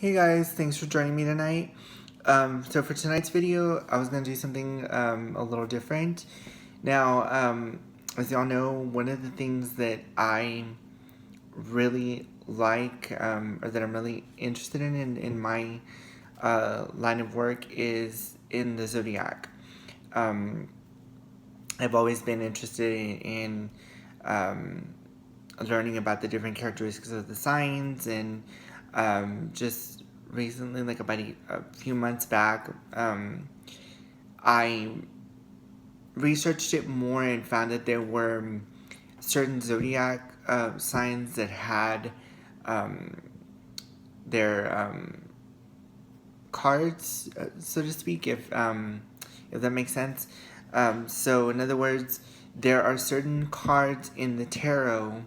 Hey guys, thanks for joining me tonight. So for tonight's video, I was going to do something a little different. Now, as y'all know, one of the things that I really like, or that I'm really interested in my line of work is in the Zodiac. I've always been interested in learning about the different characteristics of the signs, and just recently, like about a few months back, I researched it more and found that there were certain zodiac signs that had their cards, so to speak, if that makes sense. So in other words, there are certain cards in the tarot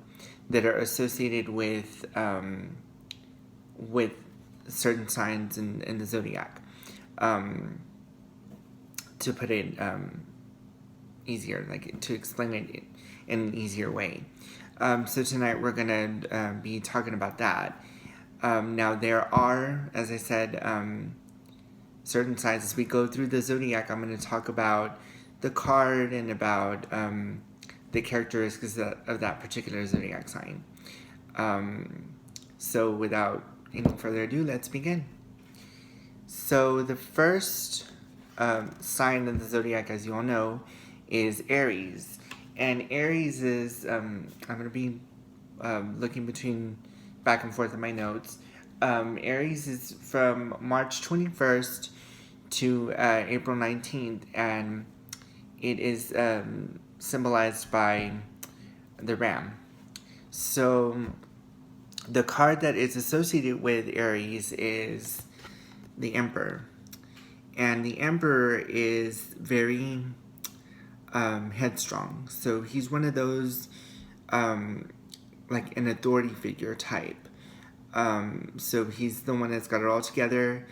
that are associated with certain signs in the zodiac. To put it easier, like to explain it in an easier way. So tonight we're gonna be talking about that. Now there are, as I said, certain signs. As we go through the zodiac, I'm going to talk about the card and about the characteristics of that particular zodiac sign. So without any further ado, let's begin. So the first sign of the zodiac, as you all know, is Aries. And Aries is, I'm going to be looking between back and forth in my notes. Aries is from March 21st to April 19th, and it is symbolized by the ram. So the card that is associated with Aries is the Emperor. And the Emperor is very headstrong. So he's one of those, like an authority figure type. So he's the one that's got it all together.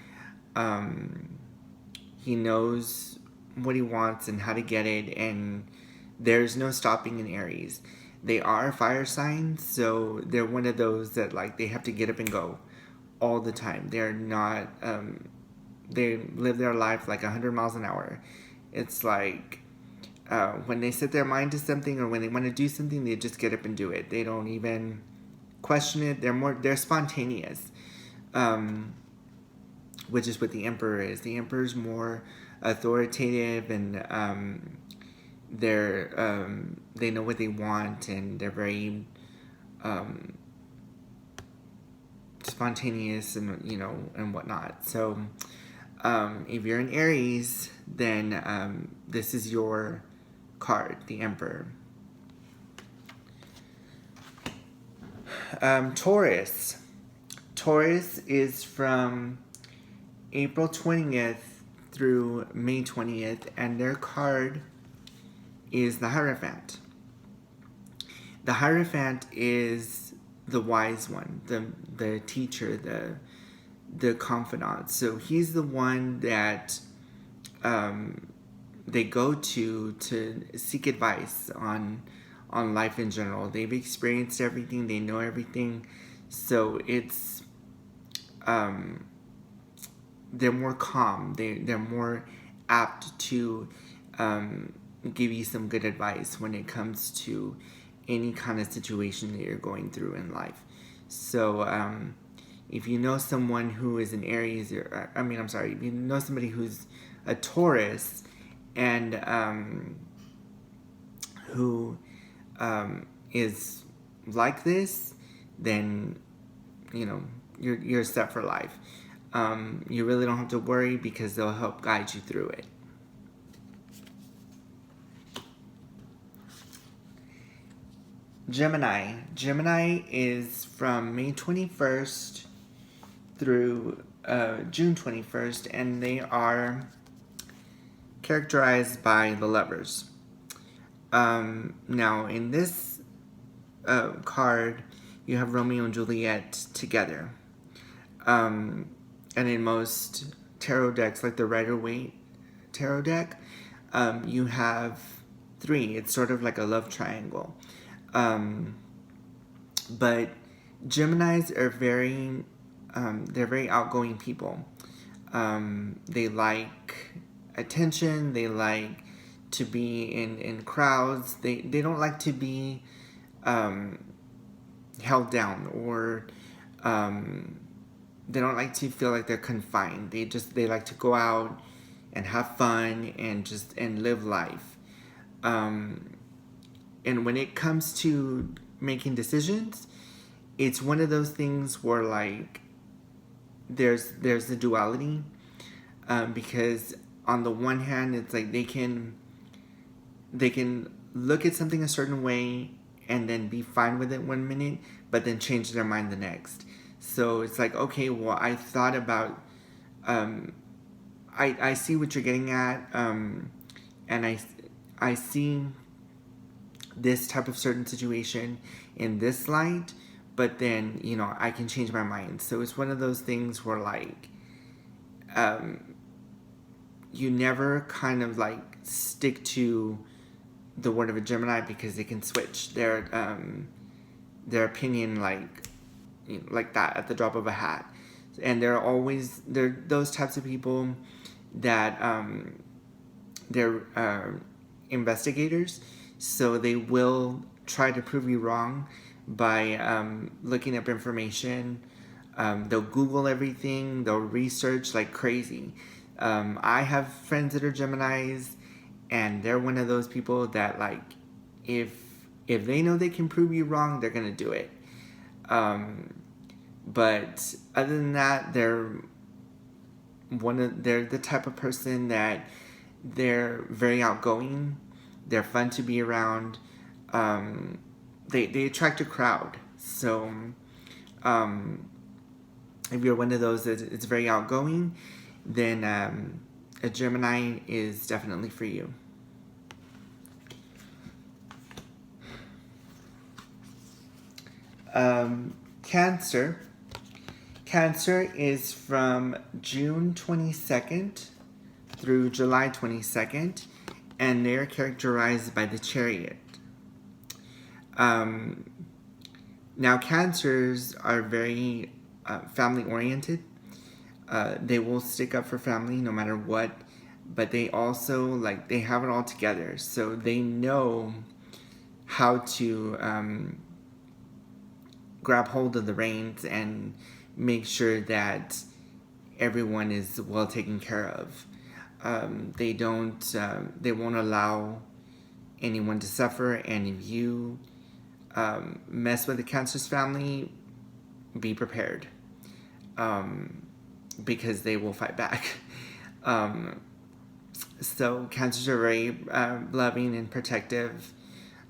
He knows what he wants and how to get it, and there's no stopping in Aries. They are fire signs, so they're one of those that like they have to get up and go all the time. They're not, they live their life like 100 miles an hour. It's like when they set their mind to something or when they want to do something, they just get up and do it. They don't even question it. They're spontaneous, which is what the Emperor is. The Emperor's more authoritative, and they know what they want, and they're very spontaneous, and and whatnot. So if you're an Aries, then this is your card, the Emperor. Taurus. Taurus is from April 20th through May 20th, and their card is the Hierophant. The Hierophant is the wise one, the teacher, the confidant. So he's the one that they go to seek advice on life in general. They've experienced everything, they know everything, so it's they're more calm, they're more apt to give you some good advice when it comes to any kind of situation that you're going through in life. So if you know someone who is an Aries, or if you know somebody who's a Taurus and who is like this, then you're set for life. You really don't have to worry because they'll help guide you through it. Gemini. Gemini is from May 21st through June 21st, and they are characterized by the Lovers. Now, in this card, you have Romeo and Juliet together. And in most tarot decks, like the Rider-Waite tarot deck, you have 3. It's sort of like a love triangle. But Geminis are very they're very outgoing people. They like attention. They like to be in crowds. They don't like to be held down, or they don't like to feel like they're confined. They like to go out and have fun and live life. And when it comes to making decisions, it's one of those things where like there's the duality, because on the one hand it's like they can look at something a certain way and then be fine with it one minute, but then change their mind the next. So it's like, okay, well, I thought about, I see what you're getting at, and I see this type of certain situation in this light, but then, you know, I can change my mind. So it's one of those things where like, you never kind of like stick to the word of a Gemini, because they can switch their opinion like that at the drop of a hat. And they're those types of people that they're investigators, so they will try to prove you wrong by looking up information. They'll Google everything. They'll research like crazy. I have friends that are Geminis, and they're one of those people that like, if they know they can prove you wrong, they're gonna do it. But other than that, they're the type of person that they're very outgoing. They're fun to be around. They attract a crowd. So if you're one of those that it's very outgoing, then a Gemini is definitely for you. Cancer. Cancer is from June 22nd through July 22nd, and they're characterized by the Chariot. Now, Cancers are very family-oriented. They will stick up for family no matter what, but they also, like, they have it all together. So they know how to grab hold of the reins and make sure that everyone is well taken care of. They won't allow anyone to suffer, and if you mess with the Cancer's family, be prepared, because they will fight back. So Cancers are very loving and protective,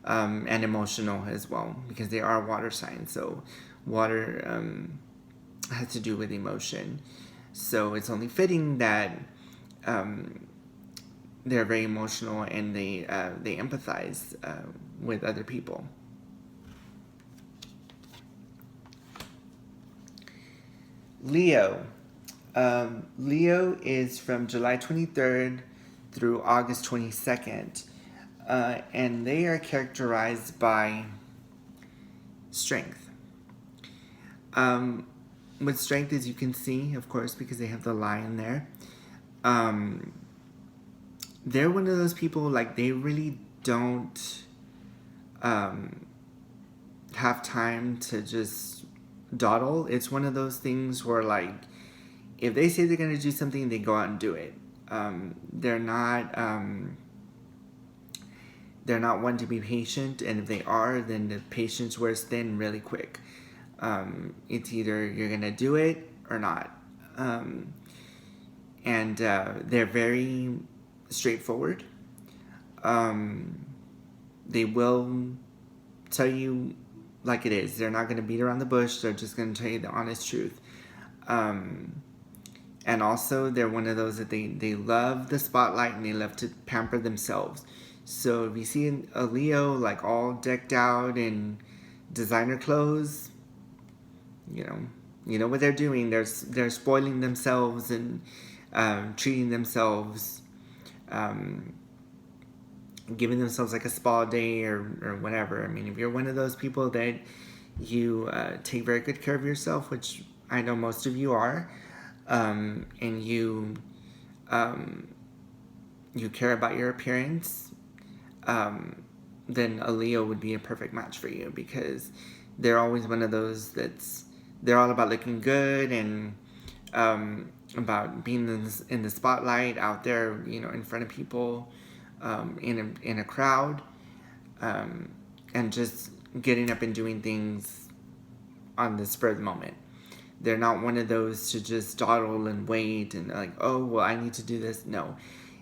and emotional as well, because they are water signs. So water has to do with emotion. So it's only fitting that they're very emotional, and they empathize with other people. Leo. Leo is from July 23rd through August 22nd. And they are characterized by strength. With strength, as you can see, of course, because they have the lion there, they're one of those people, like, they really don't have time to just dawdle. It's one of those things where, like, if they say they're going to do something, they go out and do it. They're not one to be patient, and if they are, then the patience wears thin really quick. It's either you're going to do it or not. And they're very straightforward. They will tell you like it is. They're not going to beat around the bush. They're just going to tell you the honest truth. And also, they're one of those that they love the spotlight, and they love to pamper themselves. So if you see a Leo like all decked out in designer clothes, you know what they're doing. They're spoiling themselves and treating themselves, giving themselves like a spa day or whatever. I mean, if you're one of those people that you take very good care of yourself, which I know most of you are, and you care about your appearance, then a Leo would be a perfect match for you, because they're always one of those they're all about looking good and about being in the spotlight, out there, in front of people, in a crowd, and just getting up and doing things on the spur of the moment. They're not one of those to just dawdle and wait and like, oh, well, I need to do this. No.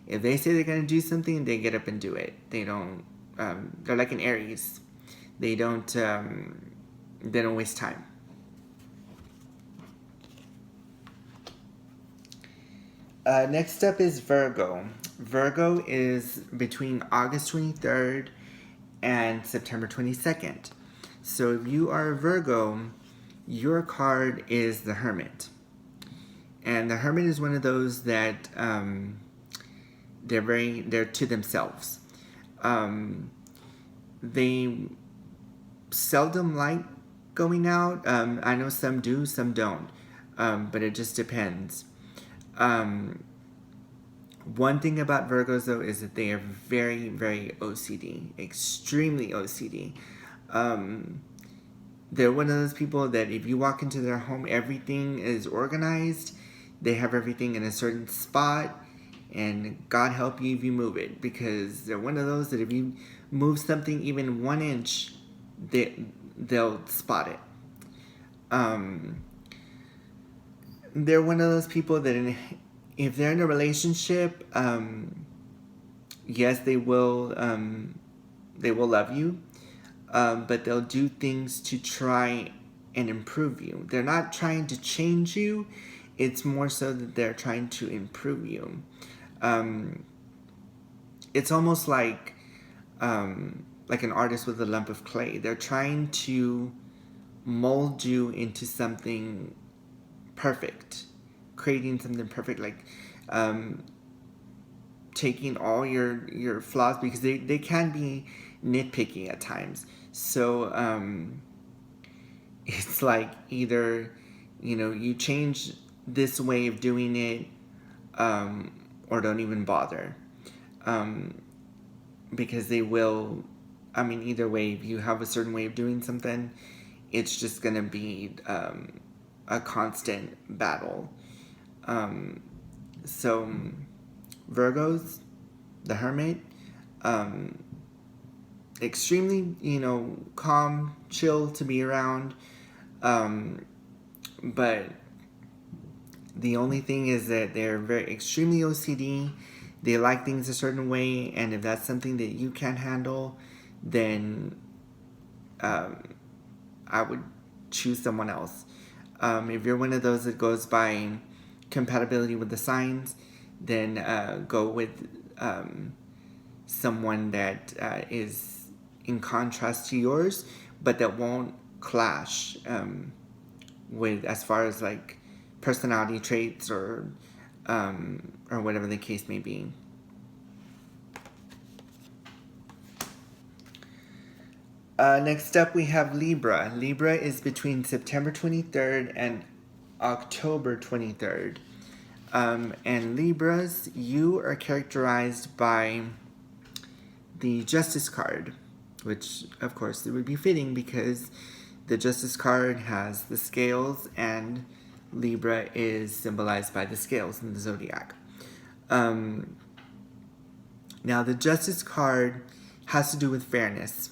If they say they're going to do something, they get up and do it. They don't, they're like an Aries. They don't waste time. Next up is Virgo. Virgo is between August 23rd and September 22nd. So if you are a Virgo, your card is the Hermit. And the Hermit is one of those that they're to themselves. They seldom like going out. I know some do, some don't. But it just depends. One thing about Virgos, though, is that they are very, very OCD. Extremely OCD. They're one of those people that if you walk into their home, everything is organized. They have everything in a certain spot. And God help you if you move it. Because they're one of those that if you move something even 1 inch, they'll spot it. They're one of those people that if they're in a relationship, yes, they will love you, but they'll do things to try and improve you. They're not trying to change you. It's more so that they're trying to improve you. It's almost like an artist with a lump of clay. They're trying to mold you into something perfect, creating something perfect, like taking all your flaws, because they can be nitpicky at times. So it's like either you change this way of doing it, or don't even bother, because they will. I mean, either way, if you have a certain way of doing something, it's just gonna be a constant battle. So Virgos, the Hermit, extremely, calm, chill to be around. But the only thing is that they're very extremely OCD. They like things a certain way, and if that's something that you can't handle, then I would choose someone else. If you're one of those that goes by compatibility with the signs, then go with someone that is in contrast to yours, but that won't clash with, as far as like personality traits or whatever the case may be. Next up, we have Libra. Libra is between September 23rd and October 23rd. And Libras, you are characterized by the Justice card, which, of course, it would be fitting because the Justice card has the scales, and Libra is symbolized by the scales in the Zodiac. Now, the Justice card has to do with fairness.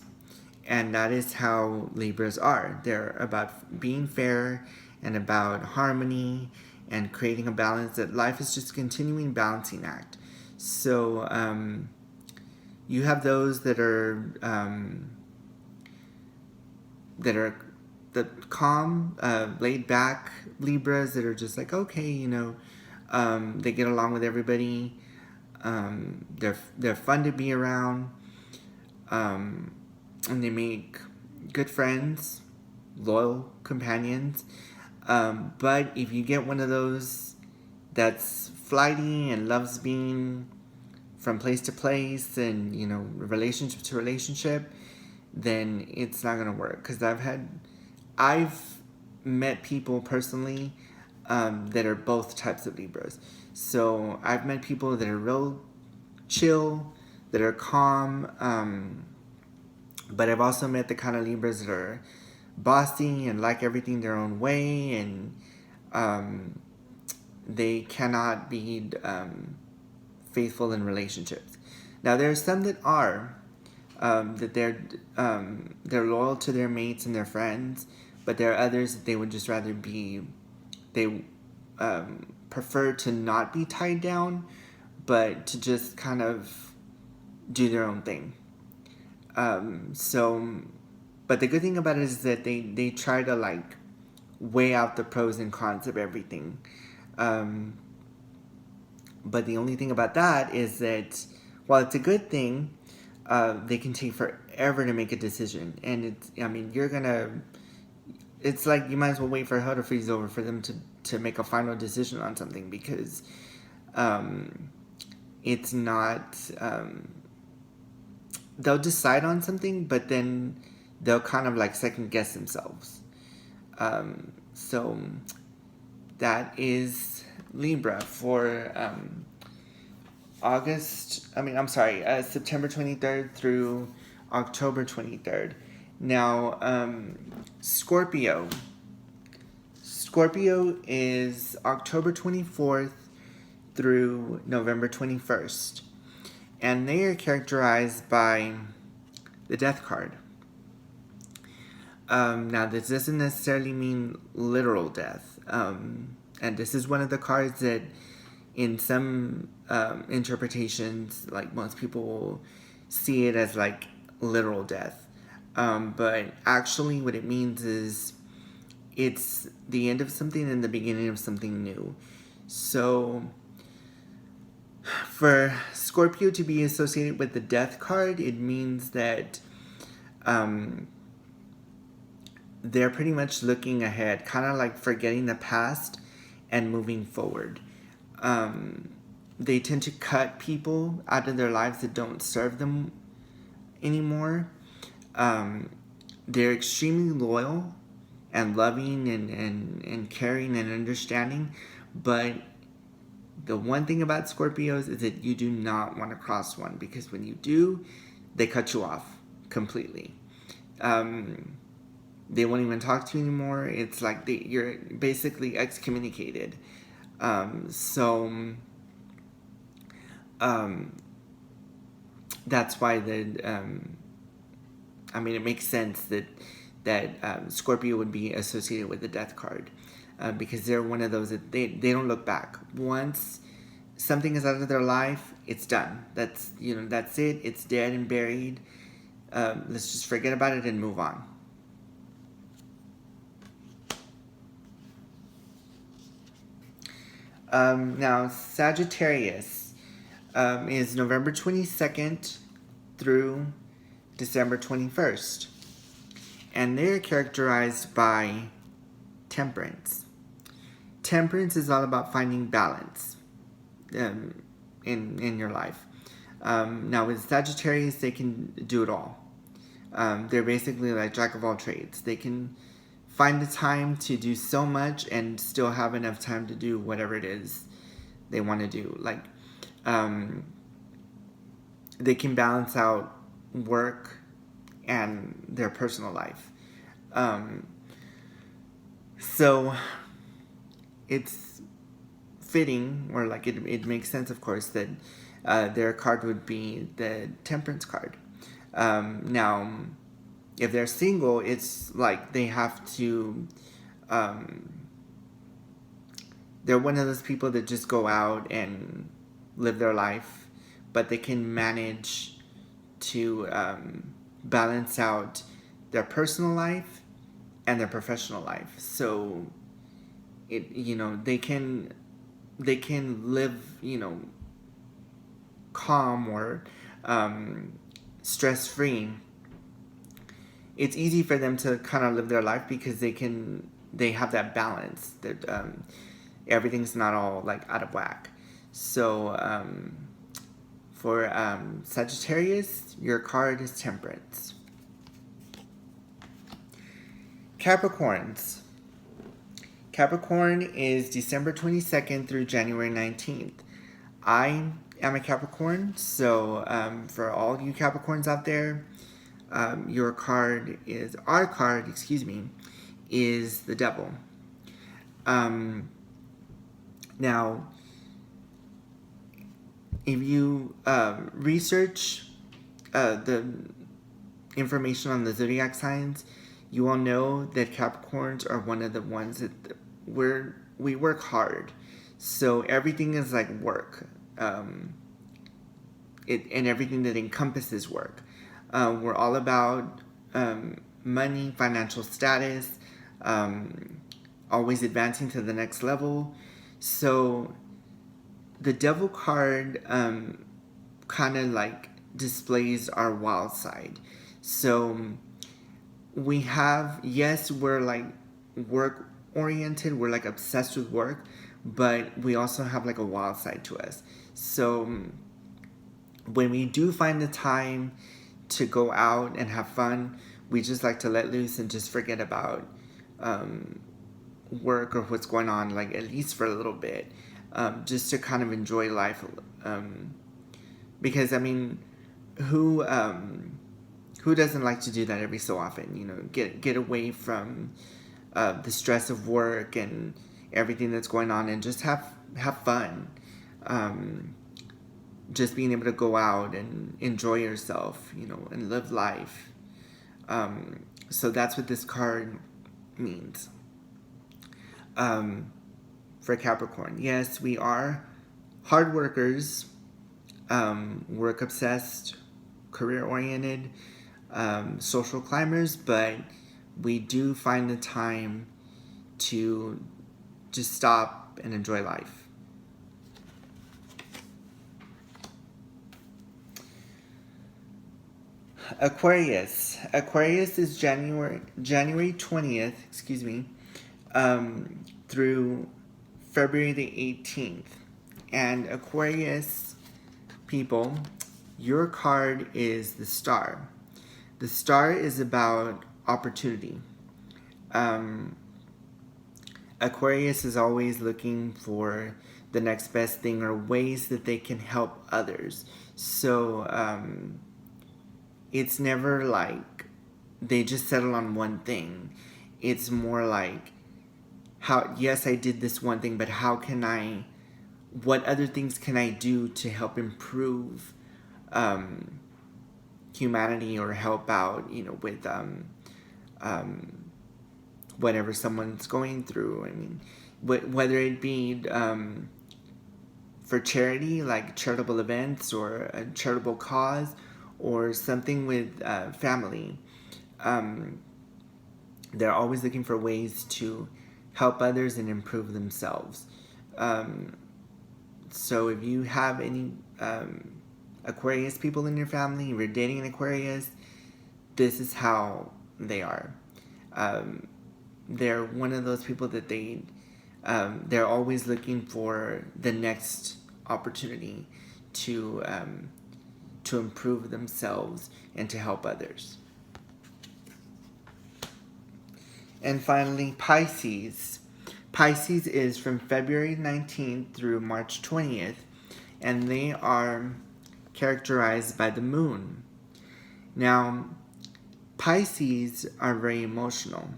And that is how Libras are. They're about being fair and about harmony and creating a balance. That life is just a continuing balancing act. So you have those that are the calm, laid back Libras that are just like, okay, they get along with everybody. They're fun to be around. And they make good friends, loyal companions. But if you get one of those that's flighty and loves being from place to place and, relationship to relationship, then it's not going to work. Because I've met people personally that are both types of Libras. So I've met people that are real chill, that are calm, but I've also met the kind of Libras that are bossy and like everything their own way, and they cannot be faithful in relationships. Now there are some that are that they're loyal to their mates and their friends, but there are others that they would just rather be. They prefer to not be tied down, but to just kind of do their own thing. But the good thing about it is that they try to like weigh out the pros and cons of everything. But the only thing about that is that while it's a good thing, they can take forever to make a decision. And it's like you might as well wait for hell to freeze over for them to make a final decision on something, because it's not, they'll decide on something, but then they'll kind of like second guess themselves. So that is Libra for September 23rd through October 23rd. Now, Scorpio. Scorpio is October 24th through November 21st. And they are characterized by the Death card. Now, this doesn't necessarily mean literal death. And this is one of the cards that in some interpretations, like most people will see it as like literal death. But actually what it means is it's the end of something and the beginning of something new. So for Scorpio to be associated with the Death card, it means that they're pretty much looking ahead, kind of like forgetting the past and moving forward. They tend to cut people out of their lives that don't serve them anymore. They're extremely loyal and loving and caring and understanding, but the one thing about Scorpios is that you do not want to cross one, because when you do, they cut you off completely. They won't even talk to you anymore. It's like you're basically excommunicated. That's why it makes sense that Scorpio would be associated with the Death card, because they're one of those that they don't look back. Once something is out of their life, it's done. That's it. It's dead and buried. Let's just forget about it and move on. Now, Sagittarius is November 22nd through December 21st. And they're characterized by temperance. Temperance is all about finding balance in your life. Now, with Sagittarius, they can do it all. They're basically like jack of all trades. They can find the time to do so much and still have enough time to do whatever it is they want to do. Like, they can balance out work and their personal life. So it's fitting, or like it makes sense, of course, that their card would be the Temperance card. Now, if they're single, it's like they have to, they're one of those people that just go out and live their life, but they can manage to balance out their personal life and their professional life. So they can live, calm or stress-free. It's easy for them to kind of live their life because they have that balance that everything's not all like out of whack. So for Sagittarius, your card is Temperance. Capricorns. Capricorn is December 22nd through January 19th. I am a Capricorn, so for all you Capricorns out there, our card, is the Devil. Now, if you research the information on the zodiac signs, you will know that Capricorns are one of the ones that we work hard. So everything is like work. And everything that encompasses work. We're all about money, financial status, always advancing to the next level. So the Devil card kind of like displays our wild side. So we have, yes, we're like work oriented, we're like obsessed with work, but we also have like a wild side to us. So when we do find the time to go out and have fun, we just like to let loose and just forget about work or what's going on, like at least for a little bit, just to kind of enjoy life. Because I mean, who doesn't like to do that every so often? You know, get away from the stress of work and everything that's going on, and just have fun. Just being able to go out and enjoy yourself, you know, and live life. So that's what this card means. For Capricorn, yes, we are hard workers, work obsessed, career oriented, social climbers, but we do find the time to just stop and enjoy life. Aquarius is January 20th, through February the 18th. And Aquarius people, your card is the Star. The Star is about opportunity. Aquarius is always looking for the next best thing or ways that they can help others. So it's never like they just settle on one thing. It's more like, yes, I did this one thing, but what other things can I do to help improve humanity, or help out, you know, with whatever someone's going through. I mean, whether it be for charity, like charitable events or a charitable cause, or something with family. They're always looking for ways to help others and improve themselves. So if you have any Aquarius people in your family, if you're dating an Aquarius, this is how they are. They're one of those people that they're always looking for the next opportunity to improve themselves and to help others. And finally, Pisces. Pisces is from February 19th through March 20th, and they are characterized by the moon. Now, Pisces are very emotional.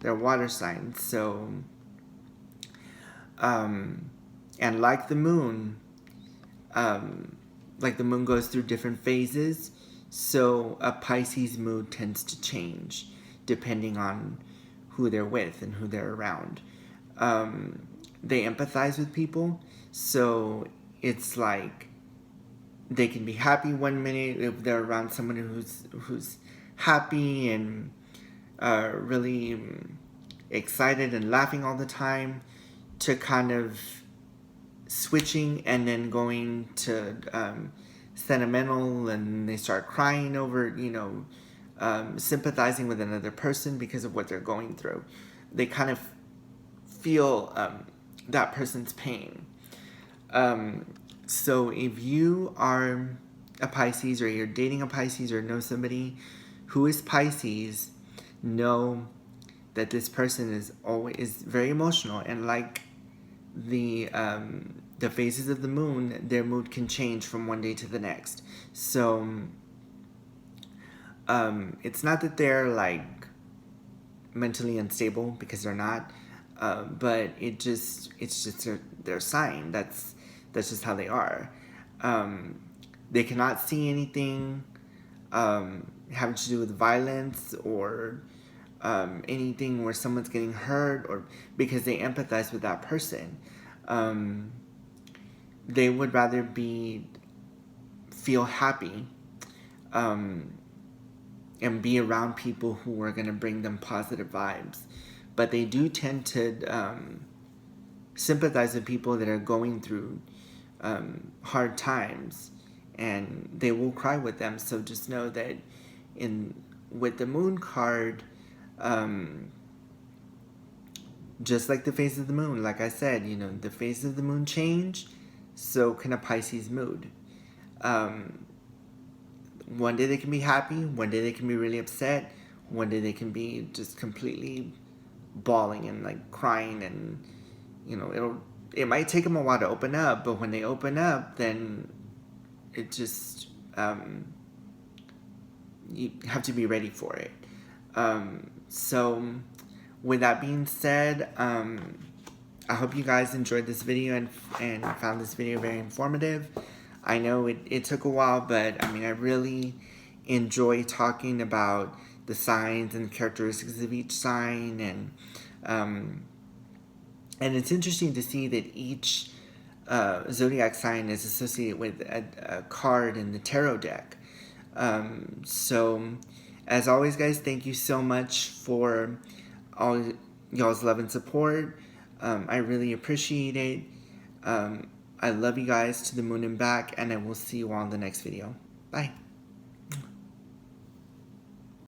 They're water signs, so and like the moon goes through different phases, so a Pisces mood tends to change depending on who they're with and who they're around. They empathize with people, so it's like they can be happy one minute if they're around someone who's happy and really excited and laughing all the time, to kind of switching and then going to sentimental, and they start crying over, you know, sympathizing with another person because of what they're going through. They kind of feel that person's pain. So if you are a Pisces, or you're dating a Pisces, or know somebody who is Pisces, know that this person is always very emotional, and like the phases of the moon, their mood can change from one day to the next. So it's not that they're like mentally unstable, because they're not, but it's just their sign. That's just how they are. They cannot see anything having to do with violence or anything where someone's getting hurt, or because they empathize with that person. They would rather feel happy and be around people who are going to bring them positive vibes. But they do tend to sympathize with people that are going through hard times, and they will cry with them. So just know that with the moon card, just like the phase of the moon, like I said, the phase of the moon change, so can a Pisces mood. One day they can be happy, one day they can be really upset, one day they can be just completely bawling and like crying, and it might take them a while to open up, but when they open up, then it just you have to be ready for it. So with that being said, I hope you guys enjoyed this video and found this video very informative. I know it took a while, but I mean, I really enjoy talking about the signs and the characteristics of each sign, and it's interesting to see that each zodiac sign is associated with a card in the tarot deck. So as always, guys, thank you so much for all y'all's love and support. I really appreciate it. I love you guys to the moon and back, and I will see you all in the next video. Bye.